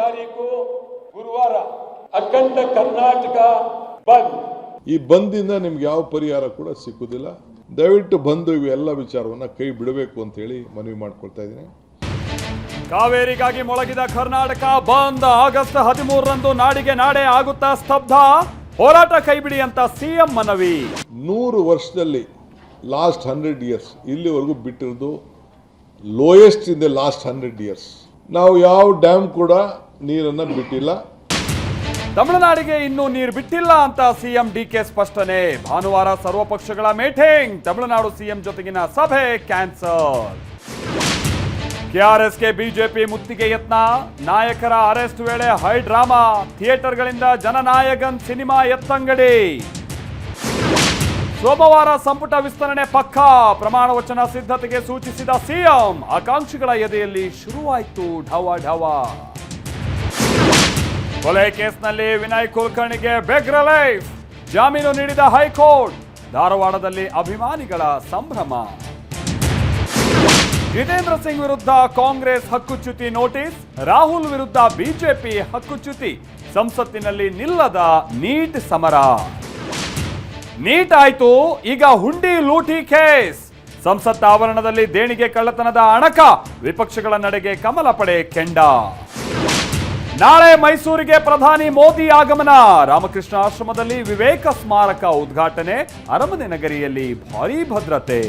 ತಾರೀಕು ಗುರುವಾರ ಅಖಂಡ ಕರ್ನಾಟಕ ಬಂದ್. ಈ ಬಂದಿಂದ ನಿಮ್ಗೆ ಯಾವ ಪರಿಹಾರ ಕೂಡ ಸಿಕ್ಕುದಿಲ್ಲ. ದಯವಿಟ್ಟು ಬಂದು ಇವೆಲ್ಲ ವಿಚಾರವನ್ನ ಕೈ ಬಿಡಬೇಕು ಅಂತ ಹೇಳಿ ಮನವಿ ಮಾಡ್ಕೊಳ್ತಾ ಇದ್ದೀನಿ. ಕಾವೇರಿಗಾಗಿ ಮೊಳಗಿದ ಕರ್ನಾಟಕ ಬಂದ್. ಆಗಸ್ಟ್ 13ರಂದು ನಾಡಿಗೆ ನಾಡೆ ಆಗುತ್ತಾ ಸ್ತಬ್ಧ. ಹೋರಾಟ ಕೈಬಿಡಿ ಅಂತ ಸಿಎಂ ಮನವಿ. 100 ವರ್ಷದಲ್ಲಿ ಲಾಸ್ಟ್ 100 ಇಯರ್ಸ್ ಇಲ್ಲಿವರೆಗೂ ಬಿಟ್ಟಿರೋದು lowest in the last 100 years. ನಾವು ಯಾವ ಡ್ಯಾಮ್ ಕೂಡ ನೀರನ್ನ ಬಿಟ್ಟಿಲ್ಲ. ತಮಿಳುನಾಡಿಗೆ ಇನ್ನೂ ನೀರು ಬಿಟ್ಟಿಲ್ಲ ಅಂತ ಸಿಎಂ ಡಿಕೆ ಸ್ಪಷ್ಟನೆ. ಭಾನುವಾರ ಸರ್ವಪಕ್ಷಗಳ ಮೀಟಿಂಗ್. ತಮಿಳುನಾಡು ಸಿಎಂ ಜೊತೆಗಿನ ಸಭೆ ಕ್ಯಾನ್ಸಲ್. ಕೆಆರ್ಎಸ್ಗೆ ಬಿಜೆಪಿ ಮುತ್ತಿಗೆ ಯತ್ನ. ನಾಯಕರ ಅರೆಸ್ಟ್ ವೇಳೆ ಹೈ ಡ್ರಾಮಾ. ಥಿಯೇಟರ್ಗಳಿಂದ ಜನನಾಯಕನ್ ಸಿನಿಮಾ ಎತ್ತಂಗಡಿ. ಸೋಮವಾರ ಸಂಪುಟ ವಿಸ್ತರಣೆ ಪಕ್ಕಾ. ಪ್ರಮಾಣ ವಚನ ಸಿದ್ಧತೆಗೆ ಸೂಚಿಸಿದ ಸಿಎಂ. ಆಕಾಂಕ್ಷಿಗಳ ಎದೆಯಲ್ಲಿ ಶುರುವಾಯಿತು ಢವ ಢವ. ಕೊಲೆ ಕೇಸ್ನಲ್ಲಿ ವಿನಯ್ ಕುಲಕರ್ಣಿಗೆ ಬೆಗ್ ರಿಲೀಫ್. ಜಾಮೀನು ನೀಡಿದ ಹೈಕೋರ್ಟ್. ಧಾರವಾಡದಲ್ಲಿ ಅಭಿಮಾನಿಗಳ ಸಂಭ್ರಮ. ಜಿತೇಂದ್ರ ಸಿಂಗ್ ವಿರುದ್ಧ ಕಾಂಗ್ರೆಸ್ ಹಕ್ಕುಚ್ಯುತಿ ನೋಟಿಸ್. ರಾಹುಲ್ ವಿರುದ್ಧ ಬಿಜೆಪಿ ಹಕ್ಕುಚ್ಯುತಿ. ಸಂಸತ್ತಿನಲ್ಲಿ ನಿಲ್ಲದ ನೀಟ್ ಸಮರ. ನೀಟ್ ಆಯ್ತು, ಈಗ ಹುಂಡಿ ಲೂಟಿ ಕೇಸ್. ಸಂಸತ್ ಆವರಣದಲ್ಲಿ ದೇಣಿಗೆ ಕಳ್ಳತನದ ಅಣಕ. ವಿಪಕ್ಷಗಳ ನಡೆಗೆ ಕಮಲ ಪಡೆ ಕೆಂಡ. ನಾಳೆ ಮೈಸೂರಿಗೆ ಪ್ರಧಾನಿ ಮೋದಿ ಆಗಮನ. ರಾಮಕೃಷ್ಣ ಆಶ್ರಮದಲ್ಲಿ ವಿವೇಕ ಸ್ಮಾರಕ ಉದ್ಘಾಟನೆ. ಅರಮನೆ ನಗರಿಯಲ್ಲಿ ಭಾರೀ ಭದ್ರತೆ.